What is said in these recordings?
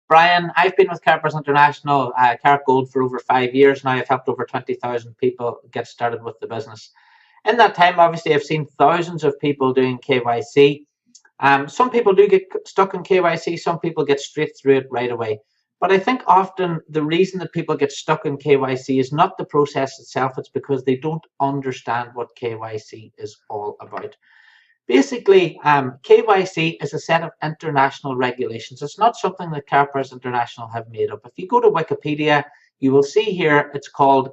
Brian, I've been with Karatbars International, Karatgold, for over 5 years now. I've helped over 20,000 people get started with the business. In that time, obviously, I've seen thousands of people doing KYC. Some people do get stuck in KYC, some people get straight through it right away. But I think often the reason that people get stuck in KYC is not the process itself, it's because they don't understand what KYC is all about. Basically, KYC is a set of international regulations. It's not something that Karatbars International have made up. If you go to Wikipedia, you will see here it's called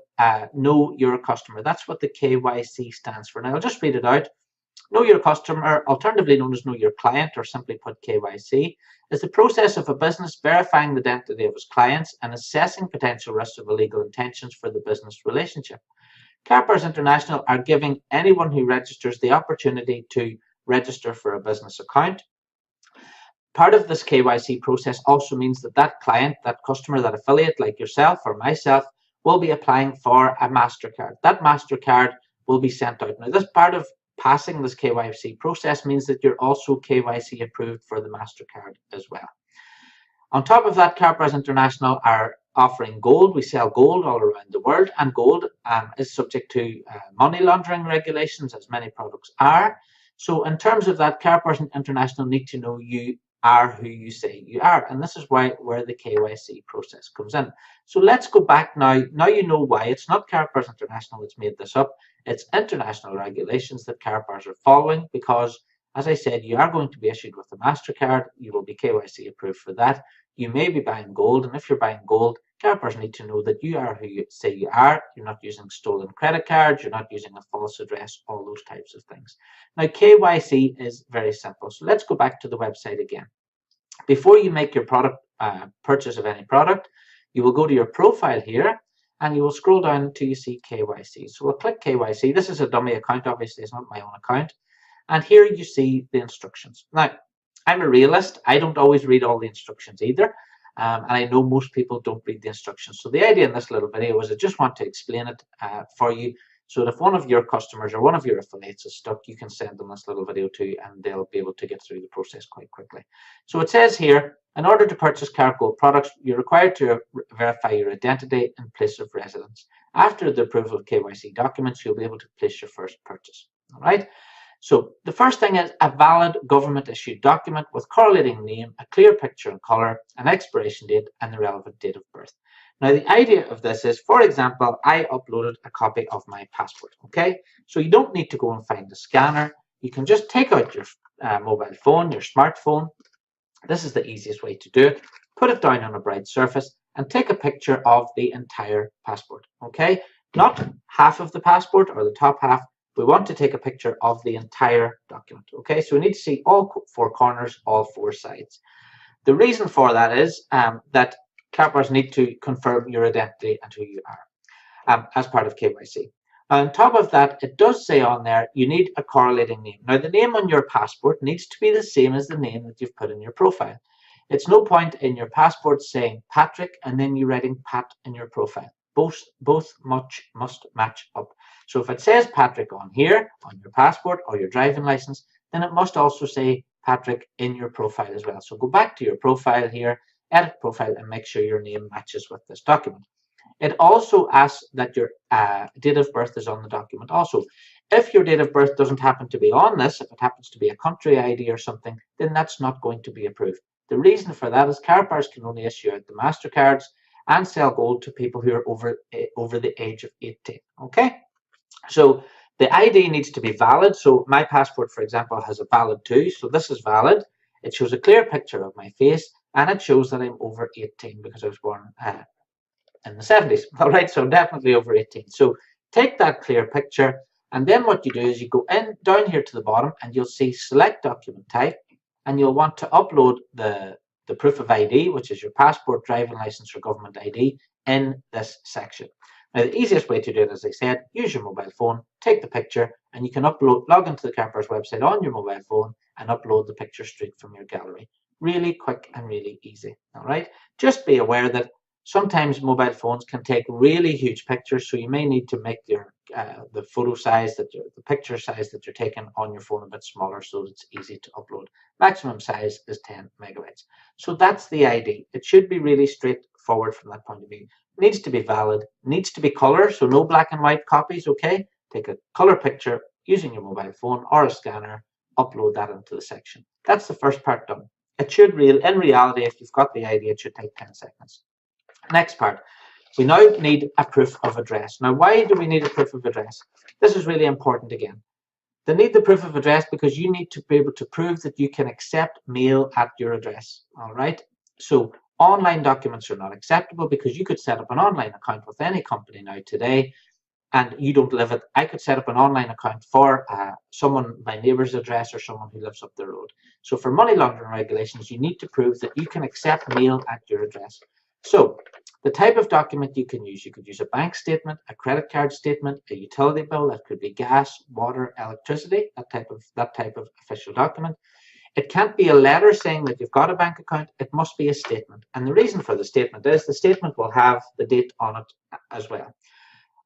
Know Your Customer. That's what the KYC stands for. Now, I'll just read it out. Know Your Customer, alternatively known as Know Your Client, or simply put KYC, is the process of a business verifying the identity of its clients and assessing potential risks of illegal intentions for the business relationship. Karatbars International are giving anyone who registers the opportunity to register for a business account. Part of this KYC process also means that that client, that customer, that affiliate like yourself or myself will be applying for a MasterCard. That MasterCard will be sent out. Now, this part of passing this KYC process means that you're also KYC approved for the MasterCard as well. On top of that, Karatbars International are offering gold. We sell gold all around the world, and gold is subject to money laundering regulations, as many products are. So in terms of that, Karatbars International need to know you are who you say you are, and this is where the KYC process comes in. So let's go back now. Now you know why. It's not Karatbars International that's made this up. It's international regulations that Karatbars are following because, as I said, you are going to be issued with a MasterCard. You will be KYC approved for that. You may be buying gold, and if you're buying gold, Karatbars need to know that you are who you say you are. You're not using stolen credit cards. You're not using a false address, all those types of things. Now, KYC is very simple. So let's go back to the website again. Before you make your product purchase of any product, you will go to your profile here, and you will scroll down until you see KYC. So we'll click KYC. This is a dummy account, obviously. It's not my own account. And here you see the instructions. Now, I'm a realist. I don't always read all the instructions either. And I know most people don't read the instructions. So the idea in this little video is I just want to explain it for you so that if one of your customers or one of your affiliates is stuck, you can send them this little video too, and they'll be able to get through the process quite quickly. So it says here, in order to purchase Karatgold products, you're required to verify your identity and place of residence. After the approval of KYC documents, you'll be able to place your first purchase. All right. So the first thing is a valid government-issued document with correlating name, a clear picture and colour, an expiration date, and the relevant date of birth. Now, the idea of this is, for example, I uploaded a copy of my passport, okay? So you don't need to go and find a scanner. You can just take out your mobile phone, your smartphone. This is the easiest way to do it. Put it down on a bright surface and take a picture of the entire passport, okay? Not half of the passport or the top half. We want to take a picture of the entire document, okay? So we need to see all four corners, all four sides. The reason for that is that Karatbars need to confirm your identity and who you are as part of KYC. On top of that, it does say on there, you need a correlating name. Now, the name on your passport needs to be the same as the name that you've put in your profile. It's no point in your passport saying Patrick and then you writing Pat in your profile. Both must match up. So if it says Patrick on here, on your passport or your driving license, then it must also say Patrick in your profile as well. So go back to your profile here, edit profile, and make sure your name matches with this document. It also asks that your date of birth is on the document also. If your date of birth doesn't happen to be on this, if it happens to be a country ID or something, then that's not going to be approved. The reason for that is Karatbars can only issue out the MasterCards and sell gold to people who are over the age of 18, okay? So the ID needs to be valid. So my passport, for example, has a valid 2. So this is valid. It shows a clear picture of my face, and it shows that I'm over 18 because I was born in the 70s. All right, so definitely over 18. So take that clear picture, and then what you do is you go down here to the bottom, and you'll see select document type, and you'll want to upload the proof of ID, which is your passport, driving license, or government ID, in this section. Now, the easiest way to do it, as I said, use your mobile phone, take the picture, and you can log into the Karatbars website on your mobile phone and upload the picture straight from your gallery. Really quick and really easy. All right. Just be aware that sometimes mobile phones can take really huge pictures, so you may need to make your the photo size the picture size that you're taking on your phone a bit smaller so that it's easy to upload. Maximum size is 10 megabytes. So that's the ID. It should be really straightforward from that point of view. Needs to be valid, needs to be color, so no black and white copies, okay? Take a color picture using your mobile phone or a scanner, upload that into the section. That's the first part done. It should in reality, if you've got the ID, it should take 10 seconds. Next part. We now need a proof of address. Now, why do we need a proof of address? This is really important again. They need the proof of address because you need to be able to prove that you can accept mail at your address. All right. So online documents are not acceptable because you could set up an online account with any company now today and you don't live it. I could set up an online account for someone, my neighbour's address or someone who lives up the road. So for money laundering regulations, you need to prove that you can accept mail at your address. So the type of document you can use a bank statement, a credit card statement, a utility bill, that could be gas, water, electricity, that type of official document. It can't be a letter saying that you've got a bank account, it must be a statement. And the reason for the statement is the statement will have the date on it as well.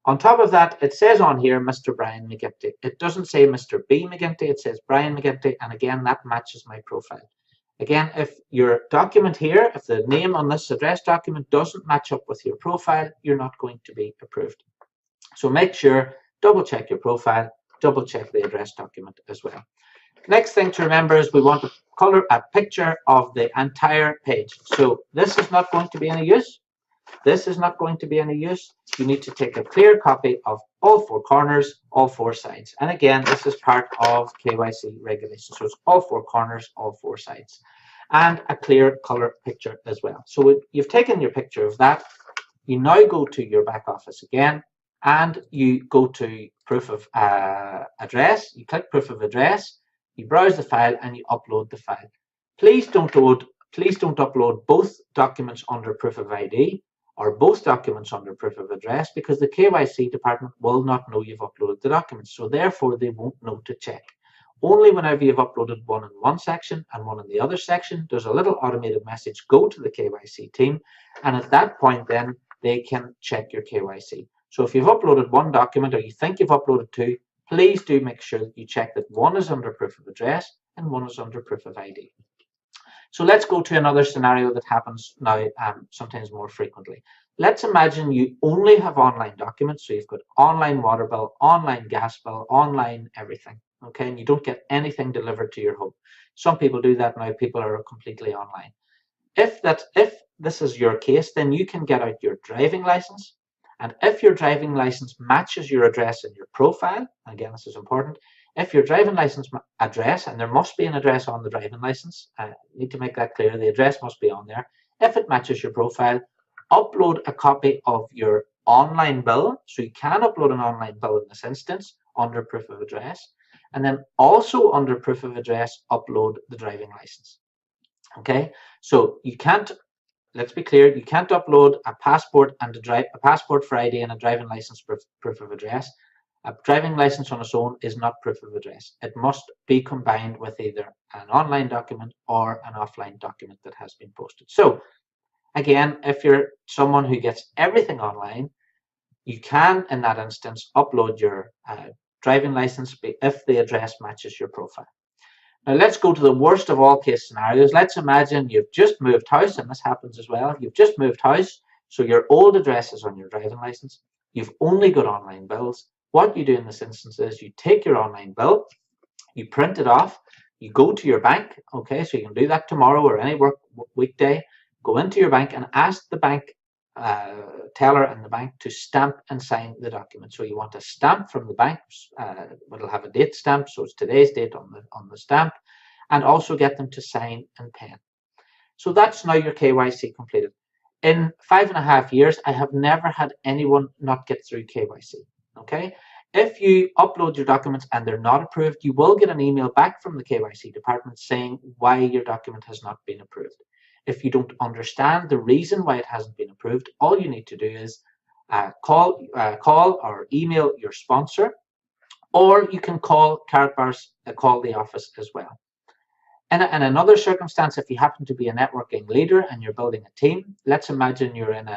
On top of that, it says on here, Mr. Brian McGinty. It doesn't say Mr. B. McGinty, it says Brian McGinty, and again, that matches my profile. Again, if your document here, if the name on this address document doesn't match up with your profile, you're not going to be approved. So make sure, double check your profile, double check the address document as well. Next thing to remember is we want to color a picture of the entire page. So this is not going to be any use. This is not going to be any use. You need to take a clear copy of all four corners, all four sides. And again, this is part of KYC regulation. So it's all four corners, all four sides. And a clear color picture as well. So you've taken your picture of that. You now go to your back office again, and you go to proof of address. You click proof of address, you browse the file, and you upload the file. Please don't upload both documents under proof of ID or both documents under proof of address, because the KYC department will not know you've uploaded the documents, so therefore they won't know to check. Only whenever you've uploaded one in one section and one in the other section, there's a little automated message go to the KYC team, and at that point then they can check your KYC. So if you've uploaded one document or you think you've uploaded two, please do make sure that you check that one is under proof of address and one is under proof of ID. So let's go to another scenario that happens now sometimes more frequently. Let's imagine you only have online documents. So you've got online water bill, online gas bill, online everything. Okay, and you don't get anything delivered to your home. Some people do that now. People are completely online. If this is your case, then you can get out your driving license. And if your driving license matches your address in your profile, again, this is important, if your driving license address, and there must be an address on the driving license, I need to make that clear, the address must be on there. If it matches your profile, upload a copy of your online bill. So you can upload an online bill in this instance under proof of address. And then also under proof of address, upload the driving license. Okay, so you can't, let's be clear, you can't upload a passport and a passport for ID and a driving license proof of address. A driving license on its own is not proof of address. It must be combined with either an online document or an offline document that has been posted. So again, if you're someone who gets everything online, you can, in that instance, upload your driving license if the address matches your profile. Now let's go to the worst of all case scenarios. Let's imagine you've just moved house, and this happens as well. You've just moved house, so your old address is on your driving license. You've only got online bills. What you do in this instance is you take your online bill, you print it off, you go to your bank, okay, so you can do that tomorrow or any weekday, go into your bank and ask the bank teller in the bank to stamp and sign the document. So you want a stamp from the bank, it'll have a date stamp, so it's today's date on the stamp, and also get them to sign and pen. So that's now your KYC completed. In 5.5 years, I have never had anyone not get through KYC. Okay, if you upload your documents and they're not approved, you will get an email back from the KYC department saying why your document has not been approved. If you don't understand the reason why it hasn't been approved, all you need to do is call or email your sponsor, or you can call Karatbars, call the office as well. And in another circumstance, if you happen to be a networking leader and you're building a team, let's imagine you're in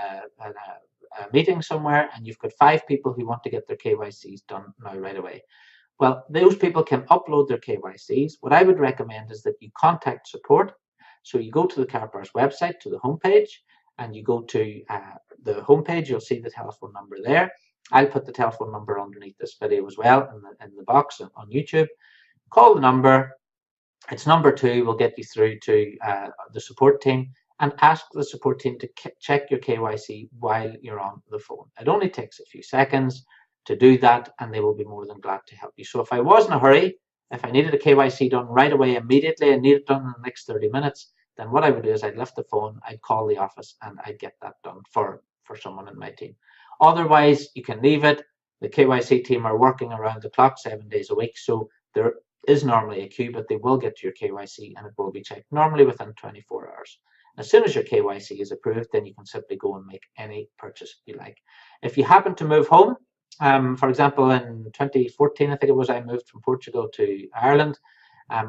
a meeting somewhere and you've got 5 people who want to get their KYCs done now right away. Well, those people can upload their KYCs. What I would recommend is that you contact support. So you go to the Karatbars website, to the homepage, and you go to the homepage. You'll see the telephone number there. I'll put the telephone number underneath this video as well in the box on YouTube. Call the number. It's number 2. We'll get you through to the support team, and ask the support team to check your KYC while you're on the phone. It only takes a few seconds to do that, and they will be more than glad to help you. So if I was in a hurry, if I needed a KYC done right away, immediately, and need it done in the next 30 minutes, then what I would do is I'd lift the phone, I'd call the office, and I'd get that done for someone in my team. Otherwise, you can leave it. The KYC team are working around the clock 7 days a week, so there is normally a queue, but they will get to your KYC and it will be checked normally within 24 hours. As soon as your KYC is approved, then you can simply go and make any purchase you like. If you happen to move home, for example, in 2014, I think it was, I moved from Portugal to Ireland.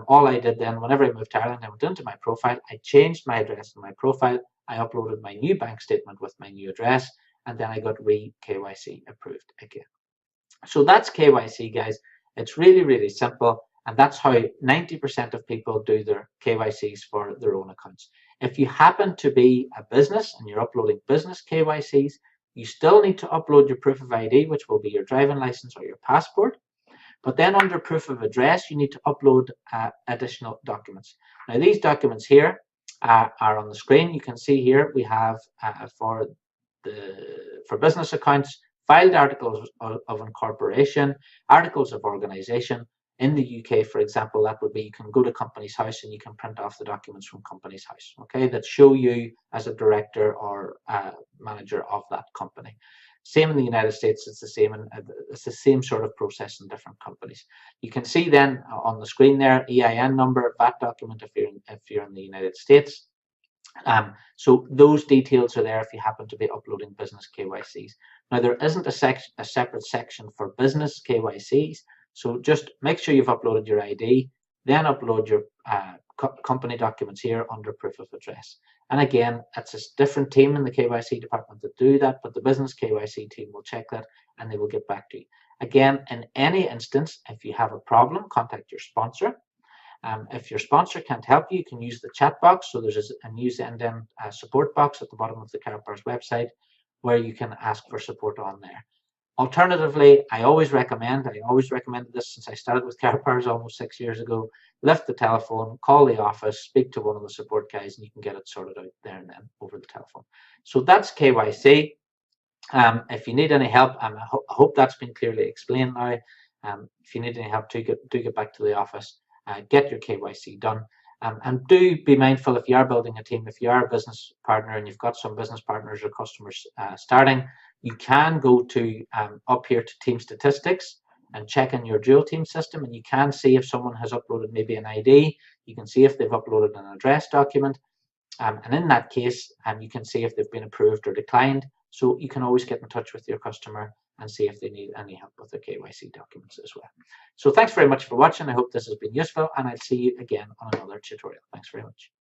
All I did then, whenever I moved to Ireland, I went into my profile, I changed my address in my profile, I uploaded my new bank statement with my new address, and then I got KYC approved again. So that's KYC, guys. It's really, really simple. And that's how 90% of people do their KYCs for their own accounts. If you happen to be a business and you're uploading business KYCs, you still need to upload your proof of ID, which will be your driving license or your passport. But then under proof of address, you need to upload additional documents. Now, these documents here are on the screen. You can see here we have for business accounts, filed articles of incorporation, articles of organization. In the UK, for example, that would be you can go to Companies House and you can print off the documents from Companies House, okay, that show you as a director or manager of that company. Same in the United States, it's the same, and it's the same sort of process in different companies. You can see then on the screen there, EIN number, VAT document if you're in the United States. So those details are there if you happen to be uploading business KYCs. Now, there isn't a separate section for business KYCs. So just make sure you've uploaded your ID, then upload your company documents here under proof of address. And again, it's a different team in the KYC department that do that, but the business KYC team will check that and they will get back to you. Again, in any instance, if you have a problem, contact your sponsor. If your sponsor can't help you, you can use the chat box. So there's a news end-to-end support box at the bottom of the Karatbars website where you can ask for support on there. Alternatively, I always recommended this since I started with Karatbars almost 6 years ago, lift the telephone, call the office, speak to one of the support guys, and you can get it sorted out there and then over the telephone. So that's KYC. If you need any help, I hope that's been clearly explained now. If you need any help, do get back to the office, get your KYC done. And do be mindful if you are building a team, if you are a business partner and you've got some business partners or customers starting, you can go to up here to team statistics and check in your dual team system, and you can see if someone has uploaded maybe an ID. You can see if they've uploaded an address document, and in that case, you can see if they've been approved or declined. So you can always get in touch with your customer and see if they need any help with their KYC documents as well. So thanks very much for watching. I hope this has been useful, and I'll see you again on another tutorial. Thanks very much.